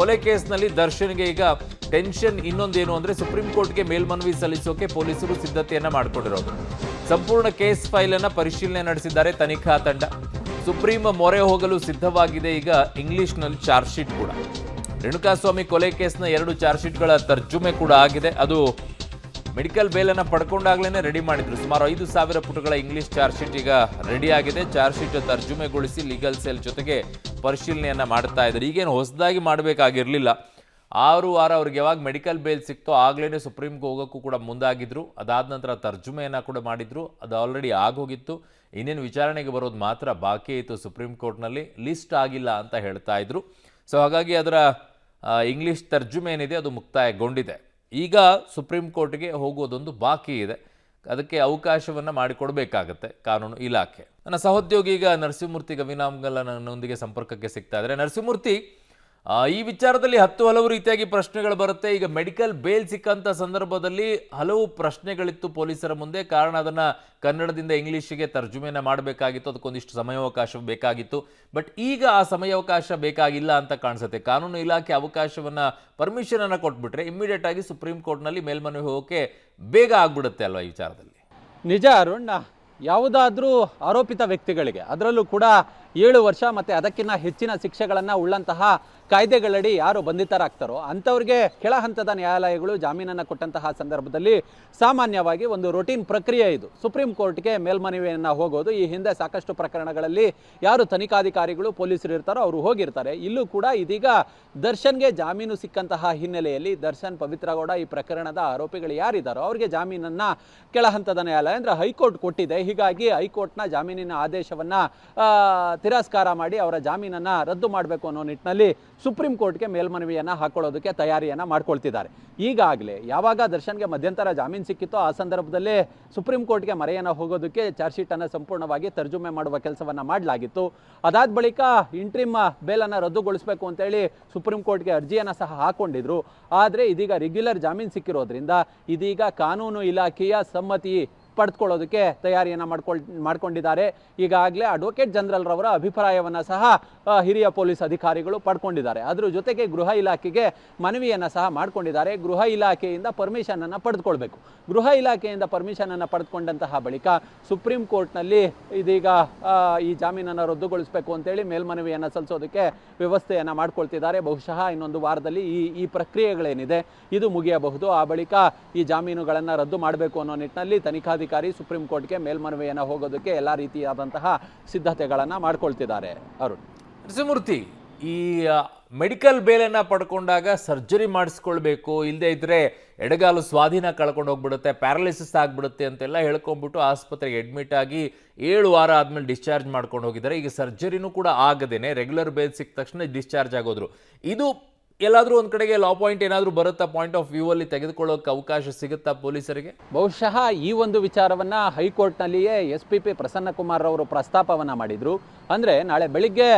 ಕೊಲೆ ಕೇಸ್ನಲ್ಲಿ ದರ್ಶನ್ಗೆ ಈಗ ಟೆನ್ಷನ್ ಇನ್ನೊಂದೇನು ಅಂದ್ರೆ ಸುಪ್ರೀಂ ಕೋರ್ಟ್ಗೆ ಮೇಲ್ಮನವಿ ಸಲ್ಲಿಸೋಕೆ ಪೊಲೀಸರು ಸಿದ್ಧತೆಯನ್ನ ಮಾಡಿಕೊಂಡಿರೋದು. ಸಂಪೂರ್ಣ ಕೇಸ್ ಫೈಲ್ ಅನ್ನ ಪರಿಶೀಲನೆ ನಡೆಸಿದ್ದಾರೆ ತನಿಖಾ ತಂಡ. ಸುಪ್ರೀಂ ಮೊರೆ ಹೋಗಲು ಸಿದ್ಧವಾಗಿದೆ ಈಗ ಇಂಗ್ಲಿಷ್ನಲ್ಲಿ ಚಾರ್ಜ್ ಶೀಟ್ ಕೂಡ. ರೇಣುಕಾಸ್ವಾಮಿ ಕೊಲೆ ಕೇಸ್ನ 2 ಚಾರ್ಜ್ ಶೀಟ್ಗಳ ತರ್ಜುಮೆ ಕೂಡ ಆಗಿದೆ. ಅದು ಮೆಡಿಕಲ್ ಬೇಲನ್ನು ಪಡ್ಕೊಂಡಾಗ್ಲೇ ರೆಡಿ ಮಾಡಿದ್ರು. ಸುಮಾರು 5,000 ಪುಟಗಳ ಇಂಗ್ಲಿಷ್ ಚಾರ್ಜ್ ಶೀಟ್ ಈಗ ರೆಡಿ ಆಗಿದೆ. ಚಾರ್ಜ್ ಶೀಟ್ ತರ್ಜುಮೆಗೊಳಿಸಿ ಲೀಗಲ್ ಸೆಲ್ ಜೊತೆಗೆ ಪರಿಶೀಲನೆಯನ್ನ ಮಾಡ್ತಾ ಇದ್ದಾರೆ. ಈಗೇನು ಹೊಸದಾಗಿ ಮಾಡಬೇಕಾಗಿರಲಿಲ್ಲ. 6 ವಾರ ಅವ್ರಿಗೆ ಯಾವಾಗ ಮೆಡಿಕಲ್ ಬೇಲ್ ಸಿಕ್ತೋ ಆಗ್ಲೇ ಸುಪ್ರೀಂಗೆ ಹೋಗೋಕ್ಕೂ ಕೂಡ ಮುಂದಾಗಿದ್ರು. ಅದಾದ ನಂತರ ತರ್ಜುಮೆಯನ್ನ ಕೂಡ ಮಾಡಿದ್ರು. ಅದು ಆಲ್ರೆಡಿ ಆಗೋಗಿತ್ತು. ಇನ್ನೇನು ವಿಚಾರಣೆಗೆ ಬರೋದು ಮಾತ್ರ ಬಾಕಿ ಇತ್ತು ಸುಪ್ರೀಂ ಕೋರ್ಟ್ನಲ್ಲಿ. ಲಿಸ್ಟ್ ಆಗಿಲ್ಲ ಅಂತ ಹೇಳ್ತಾ ಇದ್ರು. ಸೊ ಹಾಗಾಗಿ ಅದರ ಇಂಗ್ಲಿಷ್ ತರ್ಜುಮೆ ಏನಿದೆ ಅದು ಮುಕ್ತಾಯಗೊಂಡಿದೆ. ಈಗ ಸುಪ್ರೀಂ ಕೋರ್ಟ್ಗೆ ಹೋಗೋದೊಂದು ಬಾಕಿ ಇದೆ. ಅದಕ್ಕೆ ಅವಕಾಶವನ್ನು ಮಾಡಿಕೊಡ್ಬೇಕಾಗತ್ತೆ ಕಾನೂನು ಇಲಾಖೆ. ನನ್ನ ಸಹೋದ್ಯೋಗಿ ಈಗ ನರಸಿಂಹಮೂರ್ತಿ ಗವಿನಾಮ್ಗಲ್ ನನ್ನೊಂದಿಗೆ ಸಂಪರ್ಕಕ್ಕೆ ಸಿಗ್ತಾ ಇದ್ದಾರೆ. ನರಸಿಂಹಮೂರ್ತಿ, ಈ ವಿಚಾರದಲ್ಲಿ ಹಲವು ರೀತಿಯಾಗಿ ಪ್ರಶ್ನೆಗಳು ಬರುತ್ತೆ. ಈಗ ಮೆಡಿಕಲ್ ಬೇಲ್ ಸಿಕ್ಕಂಥ ಸಂದರ್ಭದಲ್ಲಿ ಹಲವು ಪ್ರಶ್ನೆಗಳಿತ್ತು ಪೊಲೀಸರ ಮುಂದೆ. ಕಾರಣ ಅದನ್ನು ಕನ್ನಡದಿಂದ ಇಂಗ್ಲೀಷಿಗೆ ತರ್ಜುಮೆಯನ್ನು ಮಾಡಬೇಕಾಗಿತ್ತು. ಅದಕ್ಕೊಂದಿಷ್ಟು ಸಮಯಾವಕಾಶ ಬೇಕಾಗಿತ್ತು. ಬಟ್ ಈಗ ಆ ಸಮಯಾವಕಾಶ ಬೇಕಾಗಿಲ್ಲ ಅಂತ ಕಾಣಿಸುತ್ತೆ. ಕಾನೂನು ಇಲಾಖೆ ಅವಕಾಶವನ್ನು ಪರ್ಮಿಷನನ್ನು ಕೊಟ್ಬಿಟ್ರೆ ಇಮ್ಮಿಡಿಯೇಟ್ ಆಗಿ ಸುಪ್ರೀಂ ಕೋರ್ಟ್ನಲ್ಲಿ ಮೇಲ್ಮನವಿ ಹೋಗೋಕ್ಕೆ ಬೇಗ ಆಗ್ಬಿಡುತ್ತೆ ಅಲ್ವಾ ಈ ವಿಚಾರದಲ್ಲಿ? ನಿಜ ಅರುಣ್, ಯಾವುದಾದ್ರೂ ಆರೋಪಿತ ವ್ಯಕ್ತಿಗಳಿಗೆ, ಅದರಲ್ಲೂ ಕೂಡ 7 ವರ್ಷ ಮತ್ತು ಅದಕ್ಕಿಂತ ಹೆಚ್ಚಿನ ಶಿಕ್ಷೆಗಳನ್ನು ಉಳ್ಳಂತಹ ಕಾಯ್ದೆಗಳಡಿ ಯಾರು ಬಂಧಿತರಾಗ್ತಾರೋ ಅಂಥವ್ರಿಗೆ ಕೆಳ ಹಂತದ ನ್ಯಾಯಾಲಯಗಳು ಜಾಮೀನನ್ನು ಕೊಟ್ಟಂತಹ ಸಂದರ್ಭದಲ್ಲಿ ಸಾಮಾನ್ಯವಾಗಿ ಒಂದು ರೂಟೀನ್ ಪ್ರಕ್ರಿಯೆ ಇದು. ಸುಪ್ರೀಂ ಕೋರ್ಟ್ಗೆ ಮೇಲ್ಮನವಿಯನ್ನು ಹೋಗೋದು. ಈ ಹಿಂದೆ ಸಾಕಷ್ಟು ಪ್ರಕರಣಗಳಲ್ಲಿ ಯಾರು ತನಿಖಾಧಿಕಾರಿಗಳು ಪೊಲೀಸರು ಇರ್ತಾರೋ ಅವರು ಹೋಗಿರ್ತಾರೆ. ಇಲ್ಲೂ ಕೂಡ ಇದೀಗ ದರ್ಶನ್ಗೆ ಜಾಮೀನು ಸಿಕ್ಕಂತಹ ಹಿನ್ನೆಲೆಯಲ್ಲಿ ದರ್ಶನ್, ಪವಿತ್ರ ಗೌಡ ಈ ಪ್ರಕರಣದ ಆರೋಪಿಗಳು ಯಾರಿದ್ದಾರೋ ಅವರಿಗೆ ಜಾಮೀನನ್ನು ಕೆಳ ಹಂತದ ನ್ಯಾಯಾಲಯ ಅಂದರೆ ಹೈಕೋರ್ಟ್ ಕೊಟ್ಟಿದೆ. ಹೀಗಾಗಿ ಹೈಕೋರ್ಟ್ನ ಜಾಮೀನಿನ ಆದೇಶವನ್ನು ತಿರಸ್ಕಾರ ಮಾಡಿ ಅವರ ಜಾಮೀನನ್ನು ರದ್ದು ಮಾಡಬೇಕು ಅನ್ನೋ ನಿಟ್ಟಿನಲ್ಲಿ ಸುಪ್ರೀಂ ಕೋರ್ಟ್ಗೆ ಮೇಲ್ಮನವಿಯನ್ನು ಹಾಕೊಳ್ಳೋದಕ್ಕೆ ತಯಾರಿಯನ್ನು ಮಾಡ್ಕೊಳ್ತಿದ್ದಾರೆ. ಈಗಾಗಲೇ ಯಾವಾಗ ದರ್ಶನ್ಗೆ ಮಧ್ಯಂತರ ಜಾಮೀನು ಸಿಕ್ಕಿತ್ತೋ ಆ ಸಂದರ್ಭದಲ್ಲೇ ಸುಪ್ರೀಂ ಕೋರ್ಟ್ಗೆ ಮರೆಯನ್ನು ಹೋಗೋದಕ್ಕೆ ಚಾರ್ಜ್ ಶೀಟನ್ನು ಸಂಪೂರ್ಣವಾಗಿ ತರ್ಜುಮೆ ಮಾಡುವ ಕೆಲಸವನ್ನು ಮಾಡಲಾಗಿತ್ತು. ಅದಾದ ಬಳಿಕ ಇಂಟ್ರಿಮ್ ಬೇಲನ್ನು ರದ್ದುಗೊಳಿಸಬೇಕು ಅಂತೇಳಿ ಸುಪ್ರೀಂ ಕೋರ್ಟ್ಗೆ ಅರ್ಜಿಯನ್ನು ಸಹ ಹಾಕೊಂಡಿದ್ರು. ಆದರೆ ಇದೀಗ ರೆಗ್ಯುಲರ್ ಜಾಮೀನು ಸಿಕ್ಕಿರೋದ್ರಿಂದ ಇದೀಗ ಕಾನೂನು ಇಲಾಖೆಯ ಸಮ್ಮತಿ ಪಡೆದುಕೊಳ್ಳೋದಕ್ಕೆ ತಯಾರಿಯನ್ನು ಮಾಡ್ಕೊಂಡಿದ್ದಾರೆ. ಈಗಾಗಲೇ ಅಡ್ವೊಕೇಟ್ ಜನರಲ್ ರವರ ಅಭಿಪ್ರಾಯವನ್ನು ಸಹ ಹಿರಿಯ ಪೊಲೀಸ್ ಅಧಿಕಾರಿಗಳು ಪಡ್ಕೊಂಡಿದ್ದಾರೆ. ಅದರ ಜೊತೆಗೆ ಗೃಹ ಇಲಾಖೆಗೆ ಮನವಿಯನ್ನು ಸಹ ಮಾಡ್ಕೊಂಡಿದ್ದಾರೆ. ಗೃಹ ಇಲಾಖೆಯಿಂದ ಪರ್ಮಿಷನನ್ನು ಪಡೆದುಕೊಳ್ಬೇಕು. ಗೃಹ ಇಲಾಖೆಯಿಂದ ಪರ್ಮಿಷನನ್ನು ಪಡೆದುಕೊಂಡಂತಹ ಬಳಿಕ ಸುಪ್ರೀಂ ಕೋರ್ಟ್ನಲ್ಲಿ ಇದೀಗ ಈ ಜಾಮೀನನ್ನು ರದ್ದುಗೊಳಿಸಬೇಕು ಅಂತೇಳಿ ಮೇಲ್ಮನವಿಯನ್ನು ಸಲ್ಲಿಸೋದಕ್ಕೆ ವ್ಯವಸ್ಥೆಯನ್ನು ಮಾಡ್ಕೊಳ್ತಿದ್ದಾರೆ. ಬಹುಶಃ ಇನ್ನೊಂದು ವಾರದಲ್ಲಿ ಈ ಪ್ರಕ್ರಿಯೆಗಳೇನಿದೆ ಇದು ಮುಗಿಯಬಹುದು. ಆ ಬಳಿಕ ಈ ಜಾಮೀನುಗಳನ್ನು ರದ್ದು ಮಾಡಬೇಕು ಅನ್ನೋ ನಿಟ್ಟಿನಲ್ಲಿ ತನಿಖಾಧಿಕಾರಿ ಸುಪ್ರೀಂ ಕೋರ್ಟ್ಗೆ ಮೇಲ್ಮನವಿಯನ್ನು ಹೋಗೋದಕ್ಕೆ ಎಲ್ಲ ರೀತಿಯಾದಂತಹ ಸಿದ್ಧತೆಗಳನ್ನು ಮಾಡ್ಕೊಳ್ತಿದ್ದಾರೆ. ಅರುಣ್, ನರಸಿಂಹಮೂರ್ತಿ, ಈ ಮೆಡಿಕಲ್ ಬೇಲನ್ನು ಪಡ್ಕೊಂಡಾಗ ಸರ್ಜರಿ ಮಾಡಿಸ್ಕೊಳ್ಬೇಕು, ಇಲ್ಲದೆ ಇದ್ರೆ ಎಡಗಾಲು ಸ್ವಾಧೀನ ಕಳ್ಕೊಂಡು ಹೋಗ್ಬಿಡುತ್ತೆ, ಪ್ಯಾರಲಿಸಿಸ್ ಆಗಿಬಿಡುತ್ತೆ ಅಂತೆಲ್ಲ ಹೇಳ್ಕೊಂಡ್ಬಿಟ್ಟು ಆಸ್ಪತ್ರೆಗೆ ಅಡ್ಮಿಟ್ ಆಗಿ 7 ವಾರ ಆದಮೇಲೆ ಡಿಸ್ಚಾರ್ಜ್ ಮಾಡ್ಕೊಂಡು ಹೋಗಿದ್ದಾರೆ. ಈಗ ಸರ್ಜರಿನೂ ಕೂಡ ಆಗದೇನೆ ರೆಗ್ಯುಲರ್ ಬೇಲ್ ಸಿಕ್ಕ ತಕ್ಷಣ ಡಿಸ್ಚಾರ್ಜ್ ಆಗೋದ್ರು. ಇದು ಎಲ್ಲಾದರೂ ಒಂದು ಕಡೆಗೆ ಲಾ ಪಾಯಿಂಟ್ ಏನಾದರೂ ಬರುತ್ತಾ? ಪಾಯಿಂಟ್ ಆಫ್ ವ್ಯೂ ಅಲ್ಲಿ ತೆಗೆದುಕೊಳ್ಳೋಕೆ ಅವಕಾಶ ಸಿಗುತ್ತಾ ಪೊಲೀಸರಿಗೆ? ಬಹುಶಃ ಈ ಒಂದು ವಿಚಾರವನ್ನು ಹೈಕೋರ್ಟ್ನಲ್ಲಿಯೇ SP ಪ್ರಸನ್ನಕುಮಾರ್ ಅವರು ಪ್ರಸ್ತಾಪವನ್ನು ಮಾಡಿದರು. ಅಂದರೆ ನಾಳೆ ಬೆಳಿಗ್ಗೆ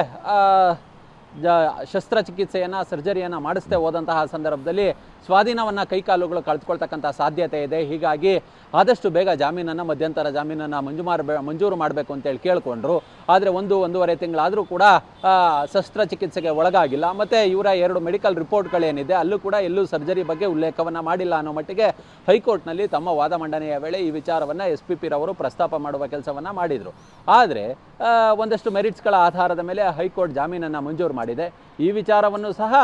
ಶಸ್ತ್ರಚಿಕಿತ್ಸೆಯನ್ನು, ಸರ್ಜರಿಯನ್ನು ಮಾಡಿಸ್ದೆ ಹೋದಂತಹ ಸಂದರ್ಭದಲ್ಲಿ ಸ್ವಾಧೀನವನ್ನು ಕೈಕಾಲುಗಳು ಕಳೆದುಕೊಳ್ತಕ್ಕಂಥ ಸಾಧ್ಯತೆ ಇದೆ. ಹೀಗಾಗಿ ಆದಷ್ಟು ಬೇಗ ಜಾಮೀನನ್ನು, ಮಧ್ಯಂತರ ಜಾಮೀನನ್ನು ಮಂಜೂರು ಮಾಡಬೇಕು ಅಂತೇಳಿ ಕೇಳಿಕೊಂಡ್ರು. ಆದರೆ 1-1.5 ತಿಂಗಳಾದರೂ ಕೂಡ ಶಸ್ತ್ರಚಿಕಿತ್ಸೆಗೆ ಒಳಗಾಗಿಲ್ಲ. ಮತ್ತು ಇವರ 2 ಮೆಡಿಕಲ್ ರಿಪೋರ್ಟ್ಗಳೇನಿದೆ ಅಲ್ಲೂ ಕೂಡ ಎಲ್ಲೂ ಸರ್ಜರಿ ಬಗ್ಗೆ ಉಲ್ಲೇಖವನ್ನು ಮಾಡಿಲ್ಲ ಅನ್ನೋ ಮಟ್ಟಿಗೆ ಹೈಕೋರ್ಟ್ನಲ್ಲಿ ತಮ್ಮ ವಾದ ಮಂಡನೆಯ ವೇಳೆ ಈ ವಿಚಾರವನ್ನು SP ರವರು ಪ್ರಸ್ತಾಪ ಮಾಡುವ ಕೆಲಸವನ್ನು ಮಾಡಿದರು. ಆದರೆ ಒಂದಷ್ಟು ಮೆರಿಟ್ಸ್ಗಳ ಆಧಾರದ ಮೇಲೆ ಹೈಕೋರ್ಟ್ ಜಾಮೀನನ್ನು ಮಂಜೂರು ಮಾಡಿದೆ. ಈ ವಿಚಾರವನ್ನು ಸಹ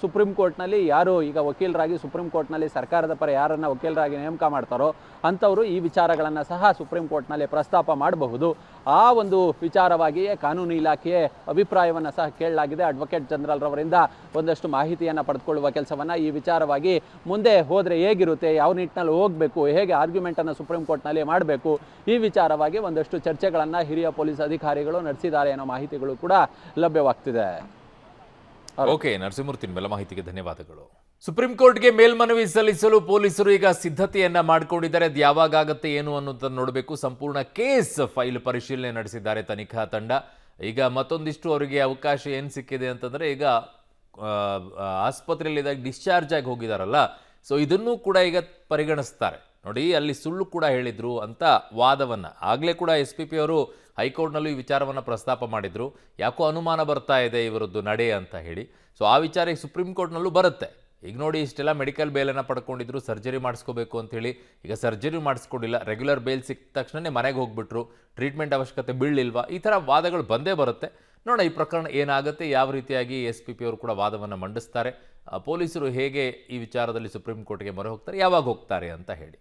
ಸುಪ್ರೀಂ ಕೋರ್ಟ್ನಲ್ಲಿ ಯಾರು ಈಗ ವಕೀಲರಾಗಿ ಸುಪ್ರೀಂ ಕೋರ್ಟ್ನಲ್ಲಿ ಸರ್ಕಾರದ ಪರ ಯಾರನ್ನು ವಕೀಲರಾಗಿ ನೇಮಕ ಮಾಡ್ತಾರೋ ಅಂಥವರು ಈ ವಿಚಾರಗಳನ್ನು ಸಹ ಸುಪ್ರೀಂ ಕೋರ್ಟ್ನಲ್ಲಿ ಪ್ರಸ್ತಾಪ ಮಾಡಬಹುದು. ಆ ಒಂದು ವಿಚಾರವಾಗಿಯೇ ಕಾನೂನು ಇಲಾಖೆಯ ಅಭಿಪ್ರಾಯವನ್ನು ಸಹ ಕೇಳಲಾಗಿದೆ. ಅಡ್ವೊಕೇಟ್ ಜನರಲ್ ರವರಿಂದ ಒಂದಷ್ಟು ಮಾಹಿತಿಯನ್ನು ಪಡೆದುಕೊಳ್ಳುವ ಕೆಲಸವನ್ನು ಈ ವಿಚಾರವಾಗಿ ಮುಂದೆ ಹೋದರೆ ಹೇಗಿರುತ್ತೆ, ಯಾವ ನಿಟ್ಟಿನಲ್ಲಿ ಹೋಗಬೇಕು, ಹೇಗೆ ಆರ್ಗ್ಯುಮೆಂಟನ್ನು ಸುಪ್ರೀಂ ಕೋರ್ಟ್ನಲ್ಲಿ ಮಾಡಬೇಕು, ಈ ವಿಚಾರವಾಗಿ ಒಂದಷ್ಟು ಚರ್ಚೆಗಳನ್ನು ಹಿರಿಯ ಪೊಲೀಸ್ ಅಧಿಕಾರಿಗಳು ನಡೆಸಿದ್ದಾರೆ ಅನ್ನೋ ಮಾಹಿತಿಗಳು ಕೂಡ ಲಭ್ಯವಾಗ್ತಿದೆ. ಓಕೆ ನರಸಿಂಹಮೂರ್ತಿ, ನಿಮ್ಮೆಲ್ಲ ಮಾಹಿತಿಗೆ ಧನ್ಯವಾದಗಳು. ಸುಪ್ರೀಂ ಕೋರ್ಟ್ಗೆ ಮೇಲ್ಮನವಿ ಸಲ್ಲಿಸಲು ಪೊಲೀಸರು ಈಗ ಸಿದ್ಧತೆಯನ್ನ ಮಾಡಿಕೊಂಡಿದ್ದಾರೆ. ಅದು ಯಾವಾಗ ಆಗುತ್ತೆ ಏನು ಅನ್ನೋದನ್ನು ನೋಡಬೇಕು. ಸಂಪೂರ್ಣ ಕೇಸ್ ಫೈಲ್ ಪರಿಶೀಲನೆ ನಡೆಸಿದ್ದಾರೆ ತನಿಖಾ ತಂಡ. ಈಗ ಮತ್ತೊಂದಿಷ್ಟು ಅವರಿಗೆ ಅವಕಾಶ ಏನು ಸಿಕ್ಕಿದೆ ಅಂತಂದ್ರೆ, ಈಗ ಆಸ್ಪತ್ರೆಯಲ್ಲಿ ಡಿಸ್ಚಾರ್ಜ್ ಆಗಿ ಹೋಗಿದಾರಲ್ಲ, ಸೊ ಇದನ್ನು ಕೂಡ ಈಗ ಪರಿಗಣಿಸ್ತಾರೆ. ನೋಡಿ ಅಲ್ಲಿ ಸುಳ್ಳು ಕೂಡ ಹೇಳಿದ್ರು ಅಂತ ವಾದವನ್ನು ಆಗಲೇ ಕೂಡ ಎಸ್ ಪಿ ಪಿ ಅವರು ಹೈಕೋರ್ಟ್ನಲ್ಲೂ ಈ ವಿಚಾರವನ್ನು ಪ್ರಸ್ತಾಪ ಮಾಡಿದ್ರು. ಯಾಕೋ ಅನುಮಾನ ಬರ್ತಾ ಇದೆ ಇವರದ್ದು ನಡೆ ಅಂತ ಹೇಳಿ. ಸೊ ಆ ವಿಚಾರ ಈಗ ಸುಪ್ರೀಂ ಕೋರ್ಟ್ನಲ್ಲೂ ಬರುತ್ತೆ. ಈಗ ನೋಡಿ ಇಷ್ಟೆಲ್ಲ ಮೆಡಿಕಲ್ ಬೇಲನ್ನು ಪಡ್ಕೊಂಡಿದ್ರು, ಸರ್ಜರಿ ಮಾಡಿಸ್ಕೋಬೇಕು ಅಂತೇಳಿ. ಈಗ ಸರ್ಜರಿ ಮಾಡಿಸ್ಕೊಂಡಿಲ್ಲ, ರೆಗ್ಯುಲರ್ ಬೇಲ್ ಸಿಕ್ಕ ತಕ್ಷಣವೇ ಮನೆಗೆ ಹೋಗ್ಬಿಟ್ರು, ಟ್ರೀಟ್ಮೆಂಟ್ ಅವಶ್ಯಕತೆ ಬೀಳಲಿಲ್ವಾ, ಈ ಥರ ವಾದಗಳು ಬಂದೇ ಬರುತ್ತೆ. ನೋಡೋಣ ಈ ಪ್ರಕರಣ ಏನಾಗುತ್ತೆ, ಯಾವ ರೀತಿಯಾಗಿ ಎಸ್ ಪಿ ಪಿ ಅವರು ಕೂಡ ವಾದವನ್ನು ಮಂಡಿಸ್ತಾರೆ, ಪೊಲೀಸರು ಹೇಗೆ ಈ ವಿಚಾರದಲ್ಲಿ ಸುಪ್ರೀಂ ಕೋರ್ಟ್ಗೆ ಮೊರೆ ಹೋಗ್ತಾರೆ, ಯಾವಾಗ ಹೋಗ್ತಾರೆ ಅಂತ ಹೇಳಿ.